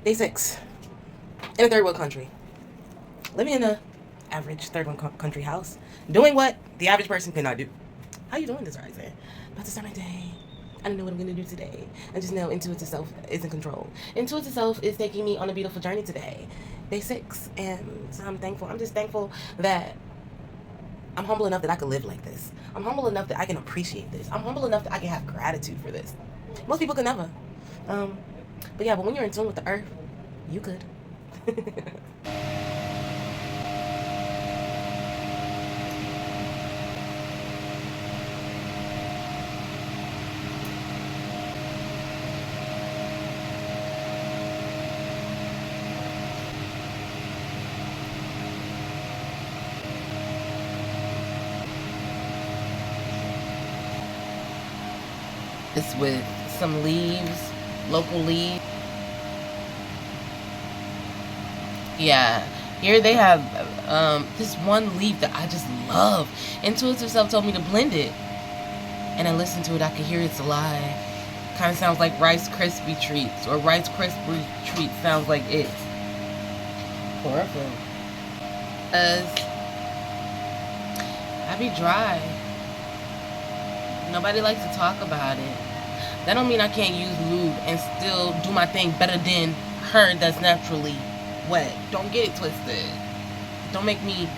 Day 6. In a third world country. Living in a average third world country house. Doing what the average person cannot do. How you doing this rising? About to start my day. I don't know what I'm going to do today. I just know intuitive self is in control. Intuitive self is taking me on a beautiful journey today. Day 6. And I'm thankful. I'm just thankful that I'm humble enough that I can live like this. I'm humble enough that I can appreciate this. I'm humble enough that I can have gratitude for this. Most people can never. But yeah, but when you're in tune with the earth, you could. It's with some leaves, local leaves. Yeah, here they have this one leaf that I just love. Intuitive self told me to blend it, and I listened to it. I could hear it's alive. Kind of sounds like Rice Krispie treats, or Rice Krispie treats sounds like it. Horrible. I be dry. Nobody likes to talk about it. That don't mean I can't use lube and still do my thing better than her that's naturally wet. Don't get it twisted. Don't make me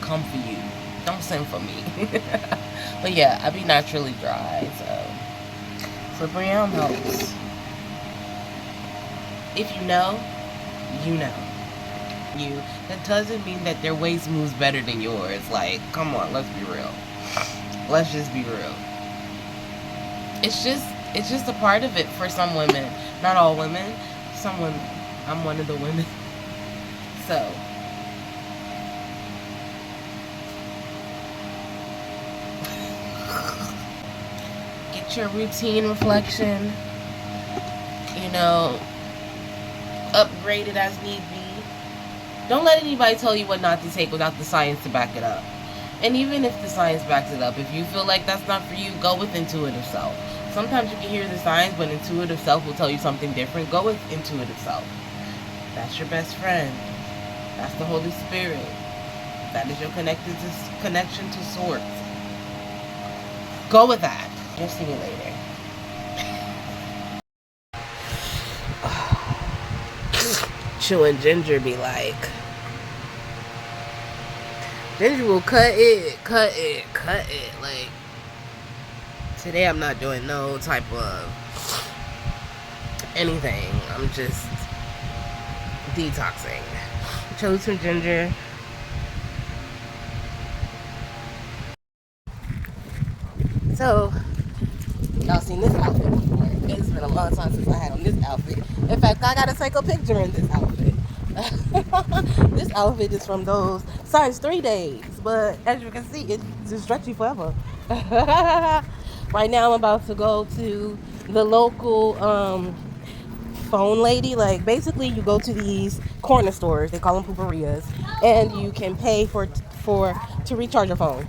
come for you. Don't send for me. But yeah, I be naturally dry, so slippery elm helps. If you know, you know. That doesn't mean that their waist moves better than yours. Like, come on, let's be real. Let's just be real. It's just a part of it for some women. Not all women. Some women. I'm one of the women. So get your routine reflection, upgrade it as need be. Don't let anybody tell you what not to take without the science to back it up. And even if the science backs it up, if you feel like that's not for you, go with intuitive self. Sometimes you can hear the signs, but intuitive self will tell you something different. Go with intuitive self. That's your best friend. That's the Holy Spirit. That is your connection to source. Go with that. You'll see me later. Chewing ginger be like, ginger will cut it. Like, today I'm not doing no type of anything. I'm just detoxing. Chose some ginger. So, y'all seen this outfit before. It's been a long time since I had on this outfit. In fact, I gotta take a picture in this outfit. This outfit is from those size 3 days, but as you can see, it's stretchy forever. Right now, I'm about to go to the local phone lady. Like, basically, you go to these corner stores. They call them puperias, and you can pay to recharge your phone.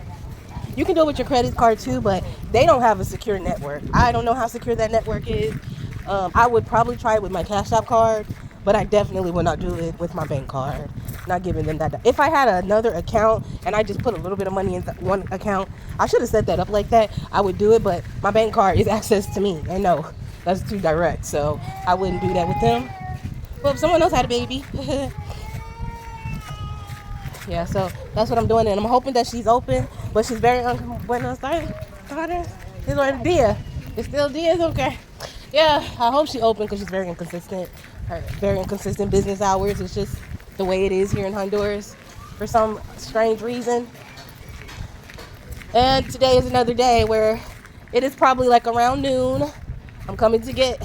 You can do it with your credit card too, but they don't have a secure network. I don't know how secure that network is. I would probably try it with my Cash App card, but I definitely would not do it with my bank card. Not giving them that. If I had another account and I just put a little bit of money in one account, I should have set that up like that. I would do it, but my bank card is access to me. And no, that's too direct. So I wouldn't do that with them. But if someone else had a baby. Yeah, so that's what I'm doing, and I'm hoping that she's open, but she's very Buenos Aires. It's Dia. It's still Dia's okay. Yeah, I hope she open because she's very inconsistent. Her very inconsistent business hours. It's just the way it is here in Honduras for some strange reason. And today is another day where it is probably like around noon. I'm coming to get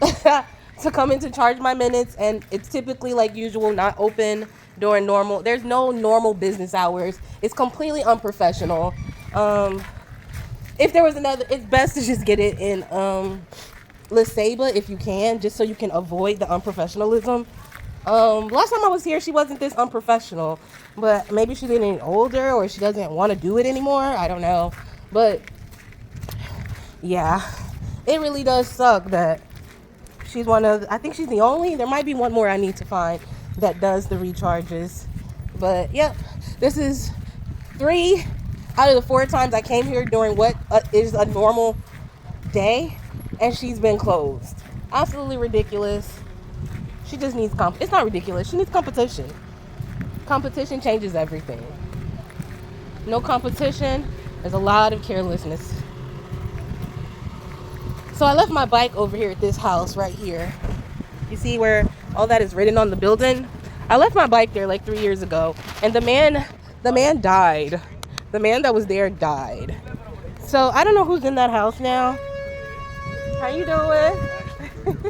to come in to charge my minutes, and it's typically like usual, not open during normal. There's no normal business hours. It's completely unprofessional. If there was another, it's best to just get it in La Ceiba if you can, just so you can avoid the unprofessionalism. Last time I was here, she wasn't this unprofessional, but maybe she's getting older or she doesn't want to do it anymore. I don't know, but yeah, it really does suck that She's one of, I think she's the only, there might be one more I need to find that does the recharges. But yep, this is 3 out of the 4 times I came here during what is a normal day, and she's been closed. Absolutely ridiculous. She just needs it's not ridiculous, she needs competition. Competition changes everything. No competition, there's a lot of carelessness. So I left my bike over here at this house right here. You see where all that is written on the building? I left my bike there like 3 years ago, and the man died. The man that was there died. So I don't know who's in that house now. How you doing?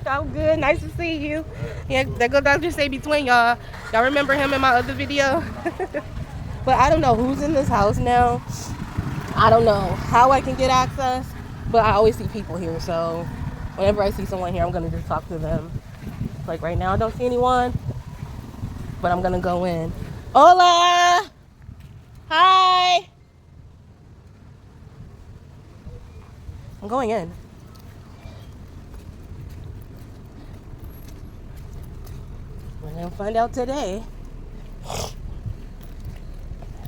I'm good. Nice to see you. Yeah, that go Dr. Stay between y'all. Y'all remember him in my other video? But I don't know who's in this house now. I don't know how I can get access, but I always see people here. So whenever I see someone here, I'm gonna just talk to them. Like right now, I don't see anyone, but I'm gonna go in. Hola! Hi! I'm going in. We're gonna find out today.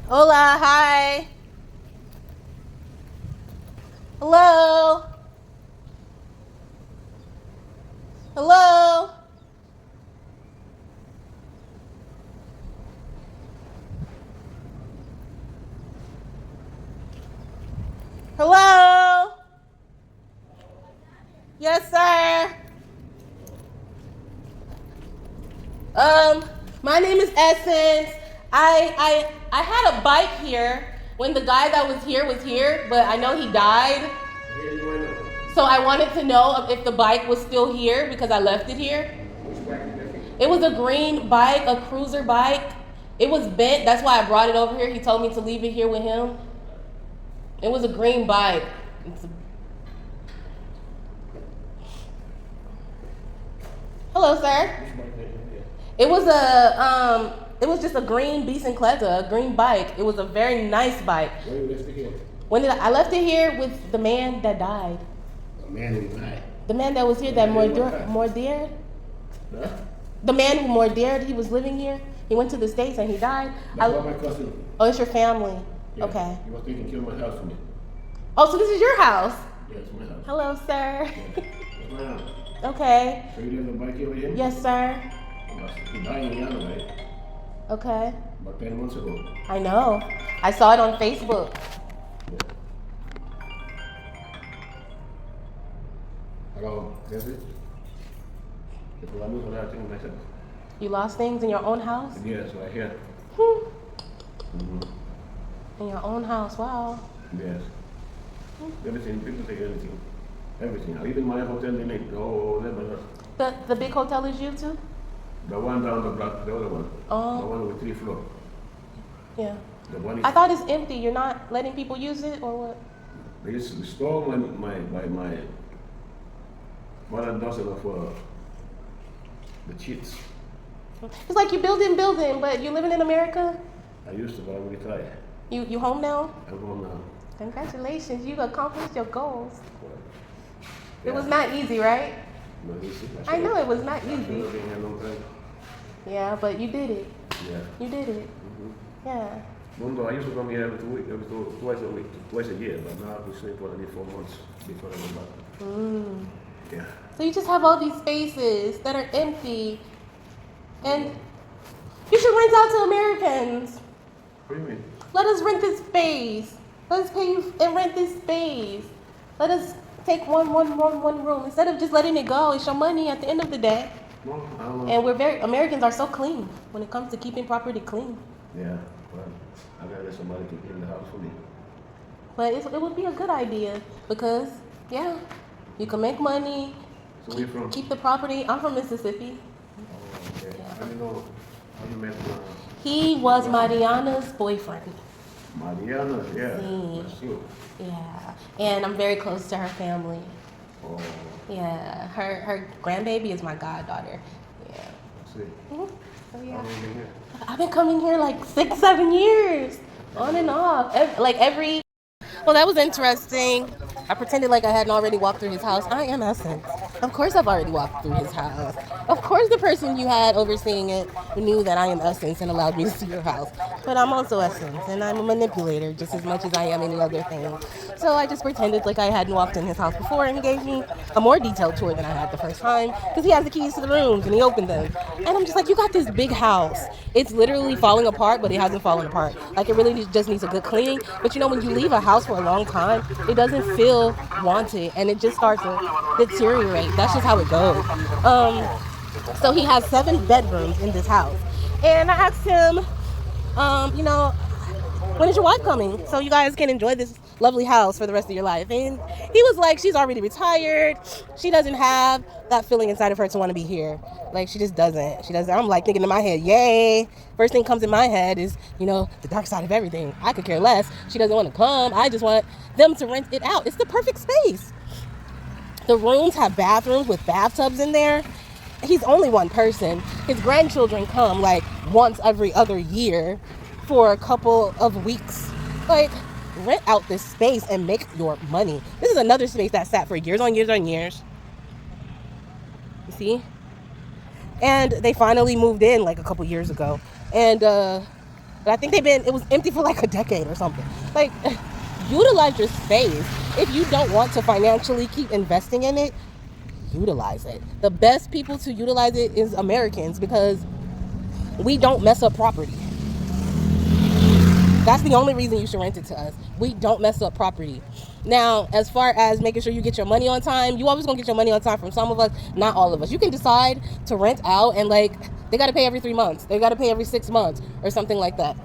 Hola, hi. Hello. Hello. Hello. Yes, sir. My name is Essence. I had a bike here when the guy that was here, but I know he died. So I wanted to know if the bike was still here because I left it here. It was a green bike, a cruiser bike. It was bent, that's why I brought it over here. He told me to leave it here with him. It was a green bike. Hello, sir. It was just a green bicicleta, a green bike. It was a very nice bike. Where you left it here? When did I left it here with the man that died. The man who died? The man that was here, that Mordier. Huh? The man who Mordier, he was living here. He went to the States and he died. That's my cousin. Oh, it's your family. Yeah. Okay. He was taking care of my house for me. Oh, so this is your house? Yeah, it's my house. Hello, sir. Yeah. It's my house. Okay. So you left the bike here with him? Yes, sir. He died in January. Okay. About 10 months ago. I know. I saw it on Facebook. Yeah. Hello, that's it? Because I lose a lot of things myself. You lost things in your own house? Yes, right here. In your own house, wow. Yes. Everything, people take everything. Everything. Even my hotel, they make The big hotel is you too? the one down the block, the other one. Oh. The one with 3 floors. Yeah. The one is, I thought it's empty. You're not letting people use it or what? this the store by my mother dozen of the cheats. It's like you're building, but you're living in America? I used to, but I'm retired. You home now? I'm home now. Congratulations, you accomplished your goals. Yeah. It was not easy, right? Not easy. I know it was not I've easy. been here a long time. Yeah, but you did it. Yeah. You did it. Yeah. Mundo, I used to come here every 2 weeks, twice a week, twice a year, but now we stay for only 4 months before I go back. Yeah. So you just have all these spaces that are empty, and you should rent out to Americans. What do you mean? Let us rent this space. Let us pay you and rent this space. Let us take one room instead of just letting it go. It's your money at the end of the day. No, I don't know. And Americans are so clean when it comes to keeping property clean. Yeah, well, I gotta get somebody to clean the house for me. But it would be a good idea because, yeah, you can make money, So where you from? keep the property. I'm from Mississippi. Oh, okay. I don't know how you met He was Mariana's boyfriend. Mariana, yeah. Mm. That's you. Yeah, and I'm very close to her family. Oh, Yeah, her grandbaby is my goddaughter. Yeah. I see. So How yeah, long you been here? I've been coming here like 6, 7 years, on and off. Well, that was interesting. I pretended like I hadn't already walked through his house. I am Essence. Of course I've already walked through his house. Of course the person you had overseeing it knew that I am Essence and allowed me to see your house. But I'm also Essence, and I'm a manipulator just as much as I am any other thing. So I just pretended like I hadn't walked in his house before, and he gave me a more detailed tour than I had the first time because he has the keys to the rooms and he opened them. And I'm just like, you got this big house. It's literally falling apart, but it hasn't fallen apart. Like, it really just needs a good cleaning. But you know, when you leave a house for a long time, it doesn't feel wanted, and it just starts to deteriorate. That's just how it goes. So he has 7 bedrooms in this house. And I asked him, you know, when is your wife coming so you guys can enjoy this lovely house for the rest of your life? And he was like, she's already retired. She doesn't have that feeling inside of her to want to be here. Like, she just doesn't. She doesn't. I'm like thinking in my head, yay. First thing comes in my head is, you know, the dark side of everything. I could care less. She doesn't want to come. I just want them to rent it out. It's the perfect space. The rooms have bathrooms with bathtubs in there. He's only one person. His grandchildren come like once every other year for a couple of weeks. Like, rent out this space and make your money. This is another space that sat for years on years on years. You see? And they finally moved in like a couple years ago. And but I think it was empty for like a decade or something. Like, utilize your space. If you don't want to financially keep investing in it, utilize it. The best people to utilize it is Americans, because we don't mess up property. That's the only reason you should rent it to us. We don't mess up property. Now, as far as making sure you get your money on time, you always gonna get your money on time from some of us, not all of us. You can decide to rent out and like, they gotta pay every 3 months. They gotta pay every 6 months or something like that.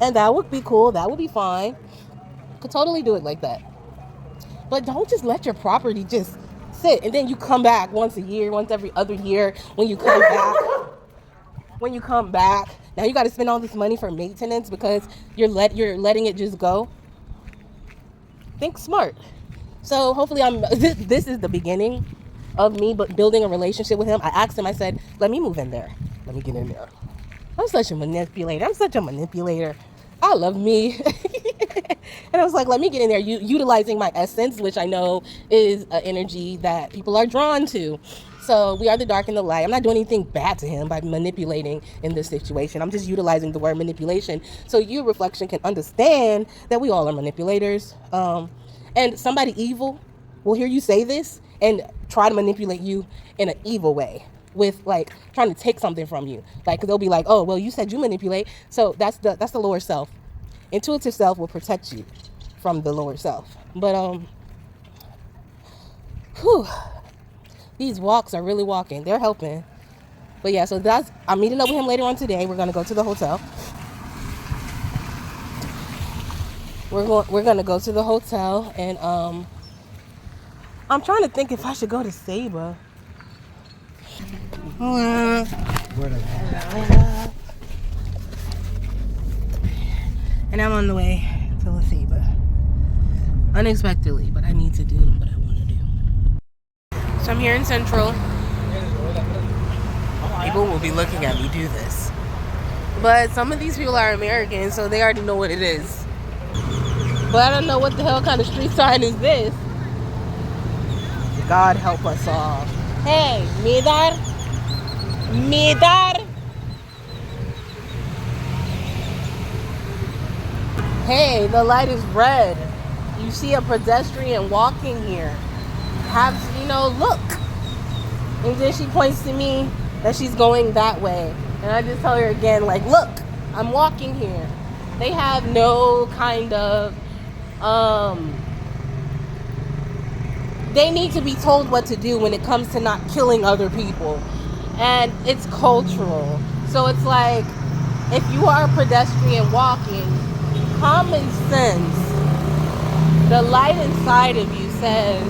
And that would be cool. That would be fine. Could totally do it like that. But don't just let your property just sit and then you come back once a year, once every other year when you come back. When you come back, now you got to spend all this money for maintenance because you're letting it just go. Think smart. So hopefully this is the beginning of me building a relationship with him. I asked him, I said, let me move in there. Let me get in there. I'm such a manipulator. I love me. And I was like, let me get in there, utilizing my essence, which I know is an energy that people are drawn to. So we are the dark and the light. I'm not doing anything bad to him by manipulating in this situation. I'm just utilizing the word manipulation so you, reflection, can understand that we all are manipulators. And somebody evil will hear you say this and try to manipulate you in an evil way, with like trying to take something from you. Like, cause they'll be like, oh, well, you said you manipulate. So that's the lower self. Intuitive self will protect you from the lower self. But these walks are really walking. They're helping. But yeah, so I'm meeting up with him later on today. We're gonna go to the hotel. We're gonna go to the hotel, and I'm trying to think if I should go to Saba. And I'm on the way to La Ceiba. Unexpectedly, but I need to do what I want to do. So I'm here in Central. People will be looking at me do this. But some of these people are American, so they already know what it is. But I don't know what the hell kind of street sign is this. God help us all. Hey, Midar. Hey, the light is red. You see a pedestrian walking here. Look. And then she points to me that she's going that way. And I just tell her again, like, look, I'm walking here. They have no kind of, they need to be told what to do when it comes to not killing other people. And it's cultural. So it's like, if you are a pedestrian walking, common sense, the light inside of you says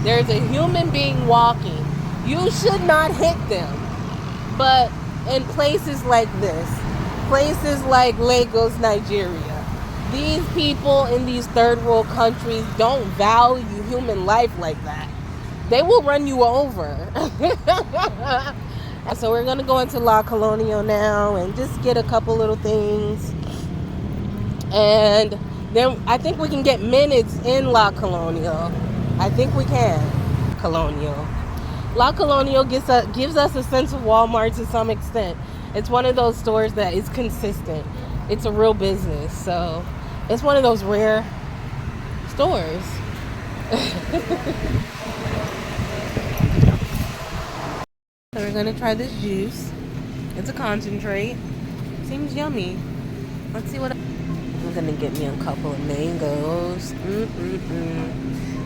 there's a human being walking. You should not hit them. But in places like this, places like Lagos, Nigeria, these people in these third world countries don't value human life like that. They will run you over. So we're going to go into La Colonial now and just get a couple little things. And then I think we can get minutes in La Colonial. I think we can. Colonial. La Colonial gives us a sense of Walmart to some extent. It's one of those stores that is consistent. It's a real business, so it's one of those rare stores. So we're gonna try this juice. It's a concentrate. Seems yummy. Let's see what. I'm gonna get me a couple of mangoes.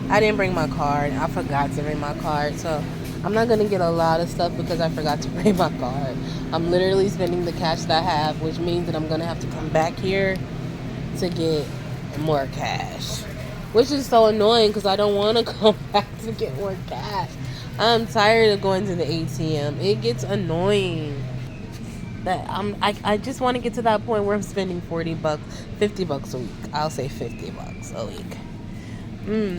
I didn't bring my card. I forgot to bring my card, so I'm not gonna get a lot of stuff because I forgot to bring my card. I'm literally spending the cash that I have, which means that I'm gonna have to come back here to get more cash, which is so annoying because I don't want to come back to get more cash. I'm tired of going to the ATM. It gets annoying. That I just want to get to that point where I'm spending $40, $50 a week. I'll say $50 a week.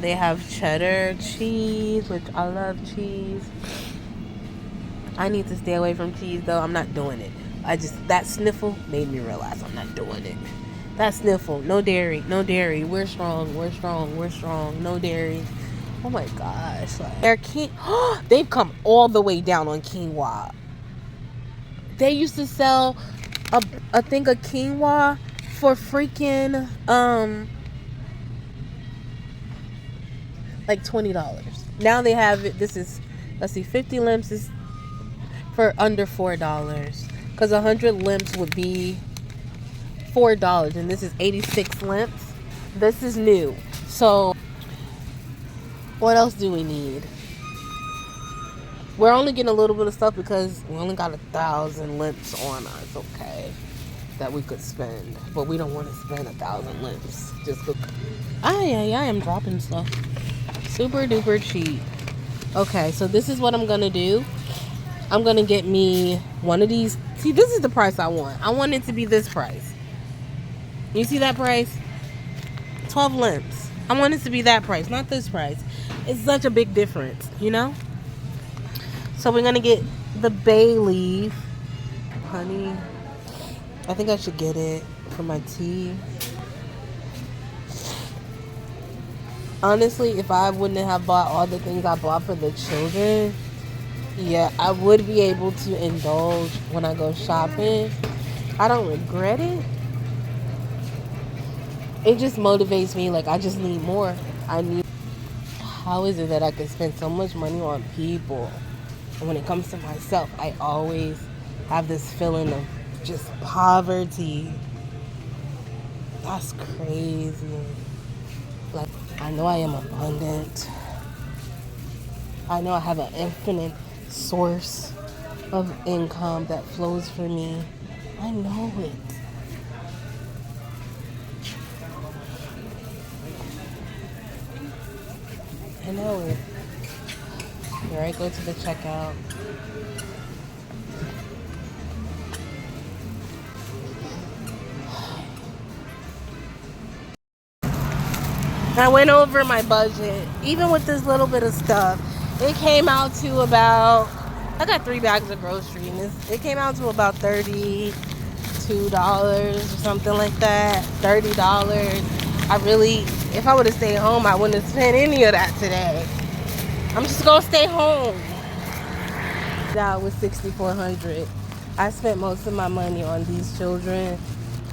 They have cheddar cheese, which I love cheese. I need to stay away from cheese though. I'm not doing it. That sniffle made me realize I'm not doing it. That sniffle, no dairy, no dairy. We're strong, no dairy. Oh my gosh, they've come all the way down on quinoa. They used to sell a thing of quinoa for freaking like $20. Now they have it. This is, let's see, 50 limps is for under $4 because 100 limps would be $4, and this is 86 limps. This is new. So what else do we need? We're only getting a little bit of stuff because we only got 1,000 limps on us, okay, that we could spend. But we don't want to spend 1,000 limps. Just look. I am dropping stuff. Super duper cheap. Okay, so this is what I'm going to do. I'm going to get me one of these. See, this is the price I want. I want it to be this price. You see that price? 12 limps. I want it to be that price, not this price. It's such a big difference, you know? So we're gonna get the bay leaf, honey. I think I should get it for my tea. Honestly, if I wouldn't have bought all the things I bought for the children, yeah, I would be able to indulge when I go shopping. I don't regret it. It just motivates me. Like, I just need more. How is it that I can spend so much money on people? And when it comes to myself, I always have this feeling of just poverty. That's crazy. Like, I know I am abundant. I know I have an infinite source of income that flows for me. I know it. I know it. Here I go to the checkout. I went over my budget. Even with this little bit of stuff, it came out to about, I got 3 bags of groceries, and it came out to about $32 or something like that. $30. If I would have stayed home, I wouldn't have spent any of that today. I'm just gonna stay home. That was $6,400. I spent most of my money on these children.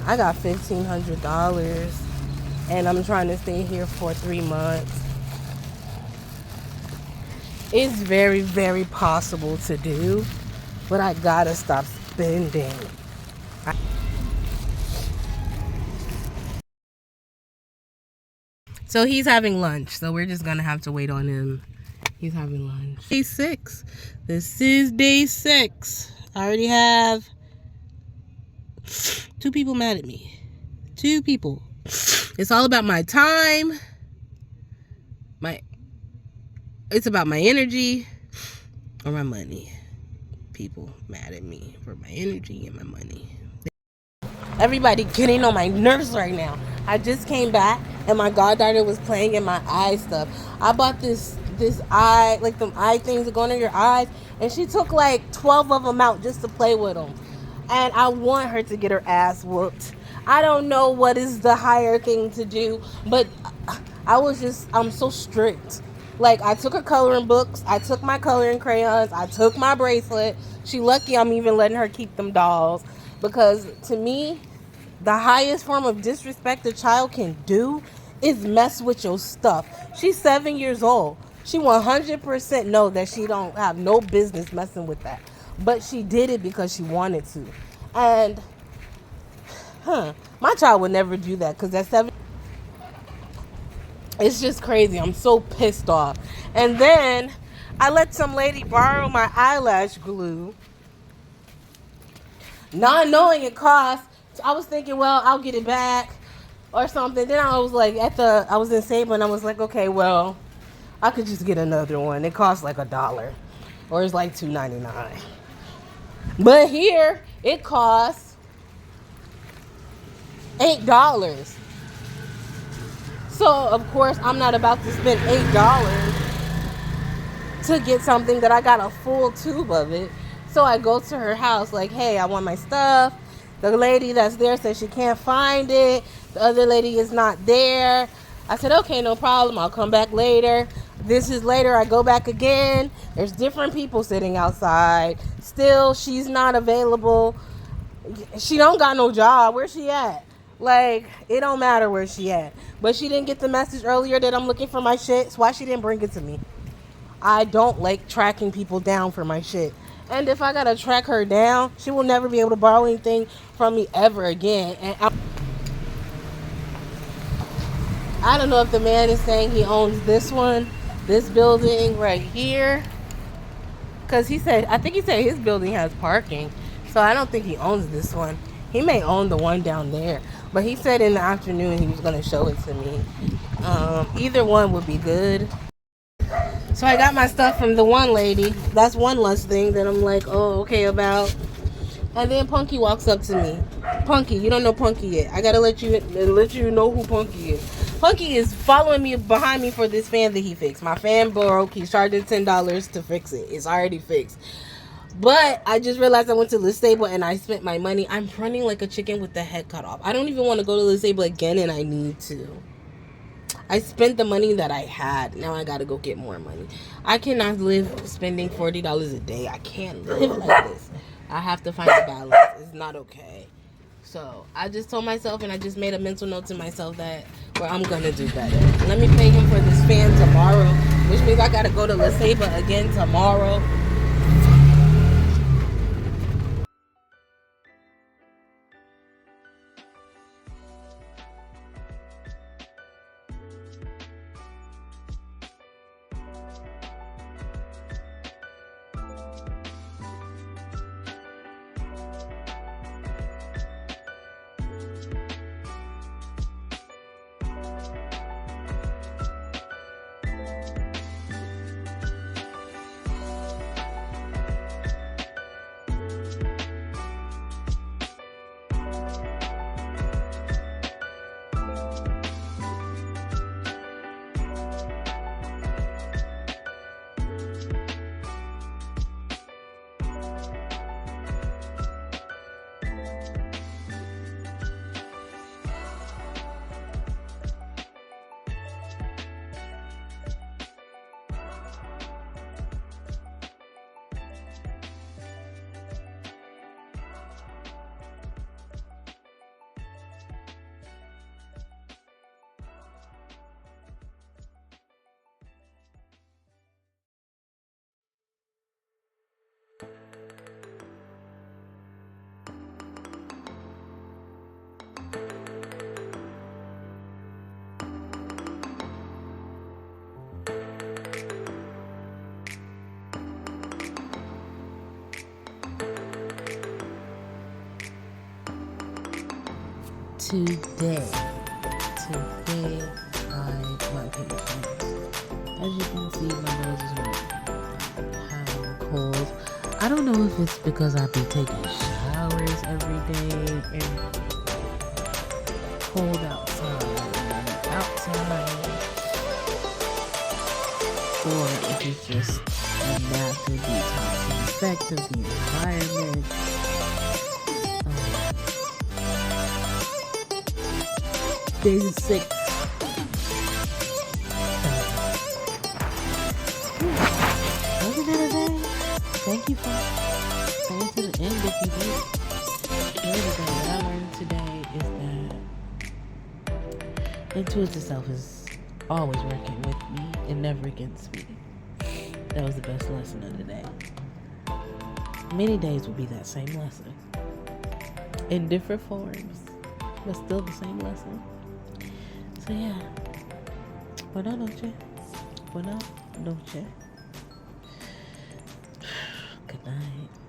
I got $1,500, and I'm trying to stay here for 3 months. It's very, very possible to do, but I gotta stop spending. So he's having lunch, so we're just gonna have to wait on him. He's having lunch. Day 6. This is day 6. I already have 2 people mad at me. 2 people. It's all about my time. It's about my energy or my money. People mad at me for my energy and my money. Everybody getting on my nerves right now. I just came back and my goddaughter was playing in my eye stuff. I bought this eye, like them eye things that go under your eyes, and she took like 12 of them out just to play with them. And I want her to get her ass whooped. I don't know what is the higher thing to do, but I'm so strict. Like, I took her coloring books, I took my coloring crayons, I took my bracelet. She lucky I'm even letting her keep them dolls. Because to me, the highest form of disrespect a child can do is mess with your stuff. She's 7 years old. She 100% know that she don't have no business messing with that. But she did it because she wanted to. And, my child would never do that because at 7, it's just crazy. I'm so pissed off. And then I let some lady borrow my eyelash glue, not knowing it cost. So I was thinking, well, I'll get it back or something. Then I was like, I was in Sable and I was like, okay, well, I could just get another one. It costs like $1 or it's like $2.99. But here it costs $8. So of course I'm not about to spend $8 to get something that I got a full tube of it. So I go to her house like, hey, I want my stuff. The lady that's there says she can't find it. The other lady is not there. I said, okay, no problem. I'll come back later. This is later. I go back again. There's different people sitting outside. Still, she's not available. She don't got no job. Where's she at? Like, it don't matter where she at. But she didn't get the message earlier that I'm looking for my shit. So why she didn't bring it to me? I don't like tracking people down for my shit. And if I gotta track her down, she will never be able to borrow anything from me ever again. And I don't know if the man is saying he owns this one, this building right here. Because I think he said his building has parking. So I don't think he owns this one. He may own the one down there. But he said in the afternoon he was going to show it to me. Either one would be good. So I got my stuff from the one lady. That's one less thing that I'm like, oh, okay about. And then Punky walks up to me. Punky, you don't know Punky yet. I gotta let you know who Punky is. Punky is following me behind me for this fan that he fixed. My fan broke. He's charging $10 to fix it. It's already fixed. But I just realized I went to Stable and I spent my money. I'm running like a chicken with the head cut off. I don't even want to go to Stable again, and I need to. I spent the money that I had. Now I gotta go get more money. I cannot live spending $40 a day. I can't live like this. I have to find a balance. It's not okay. So I just told myself, and I just made a mental note to myself that I'm gonna do better. Let me pay him for this fan tomorrow, which means I gotta go to La Ceiba again tomorrow. Today, my patience. As you can see, my nose is running. I'm cold. I don't know if it's because I be taking showers every day and cold outside, or if it's just a natural detoxing effect of the environment. Day 6. thank you for staying to the end if you did. Here today, what I learned today is that intuitive self is always working with me and never against me. That was the best lesson of the day. Many days will be that same lesson. In different forms, but still the same lesson. So yeah. Buenas noches. Buenas noches. Good night.